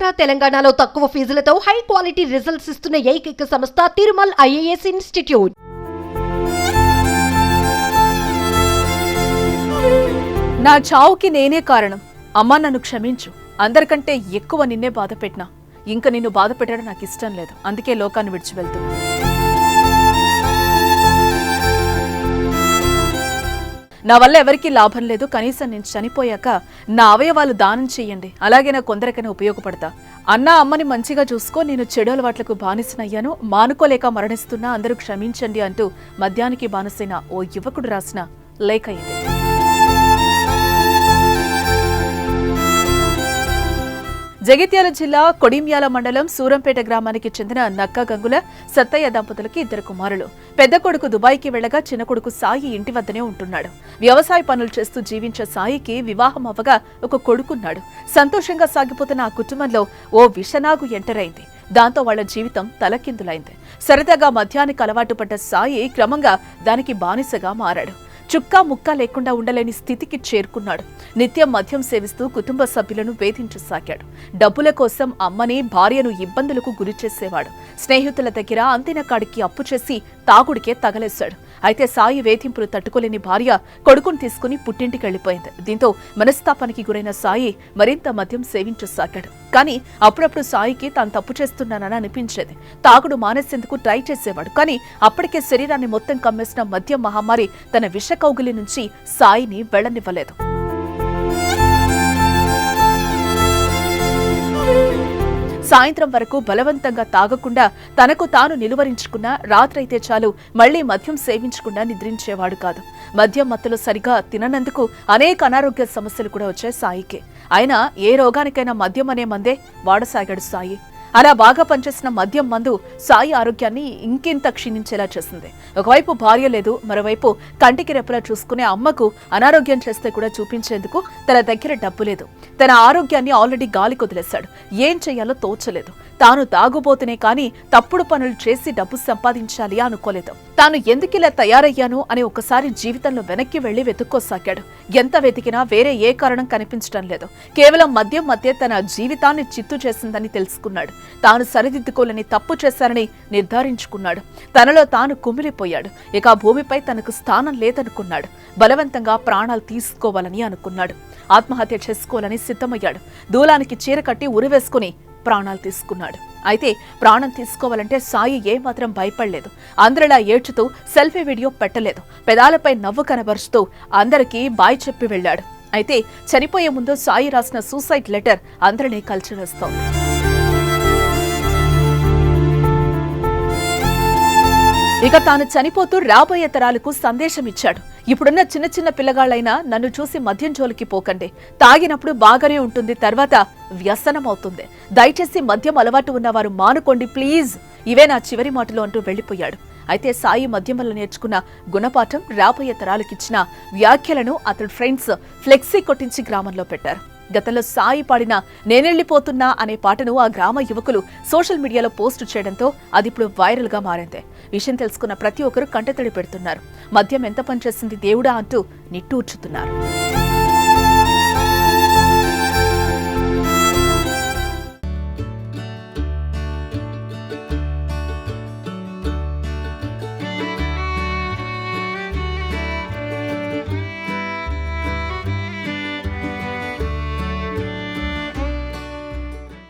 ఆంధ్ర తెలంగాణలో తక్కువ ఫీజులతో high quality results ఇస్తున్న ఏకైక సంస్థ తిరుమల్ ఐఏఎస్ ఇన్స్టిట్యూట్. నా చావుకి నేనే కారణం. అమ్మా నన్ను క్షమించు. అందరికంటే ఎక్కువ నిన్నే బాధ పెట్టినా. ఇంక నిన్ను బాధ పెట్టడం నాకు ఇష్టం లేదు. అందుకే లోకాన్ని విడిచి వెళ్తున్నా. నా వల్ల ఎవరికీ లాభం లేదు. కనీసం నేను చనిపోయాక నా అవయవాలు దానం చెయ్యండి. అలాగే నా కొందరికైనా ఉపయోగపడతా. అన్న అమ్మని మంచిగా చూసుకో. నేను చెడు అలవాట్లకు బానిసనయ్యాను. మానుకోలేక మరణిస్తున్నా. అందరూ క్షమించండి అంటూ మద్యానికి బానిసైన ఓ యువకుడు రాసిన లేఖ ఇది. జగిత్యాల జిల్లా కొడిమ్యాల మండలం సూరంపేట గ్రామానికి చెందిన నక్క గంగుల సత్తయ్య దంపతులకి 2 కుమారులు. పెద్ద కొడుకు దుబాయ్కి వెళ్లగా చిన్న కొడుకు సాయి ఇంటి వద్దనే ఉంటున్నాడు. వ్యవసాయ పనులు చేస్తూ జీవించే సాయికి వివాహం అవ్వగా ఒక కొడుకున్నాడు. సంతోషంగా సాగిపోతున్న ఆ కుటుంబంలో ఓ విషనాగు ఎంటర్ అయింది. దాంతో వాళ్ల జీవితం తలకిందులైంది. సరదాగా మద్యానికి అలవాటు పడ్డ సాయి క్రమంగా దానికి బానిసగా మారాడు. చుక్కా ముక్క లేకుండా ఉండలేని స్థితికి చేరుకున్నాడు. నిత్యం మద్యం సేవిస్తూ కుటుంబ సభ్యులను వేధించసాగాడు. డబ్బుల కోసం అమ్మని, భార్యను ఇబ్బందులకు గురి చేసేవాడు. స్నేహితుల దగ్గర అంతిన కాడికి అప్పు చేసి తాగుడికే తగలేశాడు. అయితే సాయి వేధింపులు తట్టుకోలేని భార్య కొడుకుని తీసుకుని పుట్టింటికి వెళ్లిపోయింది. దీంతో మనస్తాపానికి గురైన సాయి మరింత మద్యం సేవించసాగాడు. కానీ అప్పుడప్పుడు సాయికి తాను తప్పు చేస్తున్నానని అనిపించేది. తాగుడు మానేసేందుకు ట్రై చేసేవాడు. కానీ అప్పటికే శరీరాన్ని మొత్తం కమ్మేసిన మద్యం మహమ్మారి తన విష కౌగిలి నుంచి సాయిని వెళ్లనివ్వలేదు. సాయంత్రం వరకు బలవంతంగా తాగకుండా తనకు తాను నిలువరించుకున్నా రాత్రైతే చాలు మళ్లీ మద్యం సేవించకుండా నిద్రించేవాడు కాదు. మద్యం మత్తులో సరిగా తిననందుకు అనేక అనారోగ్య సమస్యలు కూడా వచ్చాయి సాయికి. అయినా ఏ రోగానికైనా మద్యం అనే మందే వాడసాగాడు సాయి. అలా బాగా పనిచేసిన మద్యం మందు సాయి ఆరోగ్యాన్ని ఇంకింత క్షీణించేలా చేసింది. ఒకవైపు భార్య లేదు, మరోవైపు కంటికి రెప్పలా చూసుకునే అమ్మకు అనారోగ్యం చేస్తే కూడా చూపించేందుకు తన దగ్గర డబ్బు లేదు. తన ఆరోగ్యాన్ని ఆల్రెడీ గాలి కొదిలేశాడు. ఏం చెయ్యాలో తోచలేదు. తాను తాగుబోతునే కానీ తప్పుడు పనులు చేసి డబ్బు సంపాదించాలి అనుకోలేదు. తాను ఎందుకిలా తయారయ్యాను అని ఒకసారి జీవితంలో వెనక్కి వెళ్లి వెతుక్కోసాగాడు. ఎంత వెతికినా వేరే ఏ కారణం కనిపించడం లేదు. కేవలం మద్యం మధ్య తన జీవితాన్ని చిత్తు చేసిందని తెలుసుకున్నాడు. తాను సరిదిద్దుకోలేని తప్పు చేశారని నిర్ధారించుకున్నాడు. తనలో తాను కుమిలిపోయాడు. ఇక ఆ భూమిపై తనకు స్థానం లేదనుకున్నాడు. బలవంతంగా ప్రాణాలు తీసుకోవాలని అనుకున్నాడు. ఆత్మహత్య చేసుకోవాలని సిద్ధమయ్యాడు. దూలానికి చీర కట్టి ఉరివేసుకుని ప్రాణాలు తీసుకున్నాడు. అయితే ప్రాణం తీసుకోవాలంటే సాయి ఏమాత్రం భయపడలేదు. అందరిలా ఏడ్చుతూ సెల్ఫీ వీడియో పెట్టలేదు. పెదాలపై నవ్వు కనబరుస్తూ అందరికీ బాయ్ చెప్పి వెళ్లాడు. అయితే చనిపోయే ముందు సాయి రాసిన సూసైడ్ లెటర్ అందరినీ కలచివేస్తోంది. ఇక తాను చనిపోతూ రాబోయే తరాలకు సందేశం ఇచ్చాడు. ఇప్పుడున్న చిన్న చిన్న పిల్లగాళ్లైనా నన్ను చూసి మద్యం జోలికి పోకండి. తాగినప్పుడు బాగానే ఉంటుంది, తర్వాత వ్యసనం అవుతుంది. దయచేసి మద్యం అలవాటు ఉన్నవారు మానుకోండి ప్లీజ్. ఇవే నా చివరి మాటలు అంటూ వెళ్లిపోయాడు. అయితే సాయి మద్యం వల్ల నేర్చుకున్న గుణపాఠం రాబోయే తరాలకిచ్చిన వ్యాఖ్యలను అతడి ఫ్రెండ్స్ ఫ్లెక్సీ కొట్టించి గ్రామంలో పెట్టారు. గతంలో సాయి పాడిన నేనెళ్లిపోతున్నా అనే పాటను ఆ గ్రామ యువకులు సోషల్ మీడియాలో పోస్టు చేయడంతో అది ఇప్పుడు వైరల్ గా మారింది. విషయం తెలుసుకున్న ప్రతి ఒక్కరూ కంటతడి పెడుతున్నారు. మద్యం ఎంత పనిచేసింది దేవుడా అంటూ నిట్టూర్చుతున్నారు.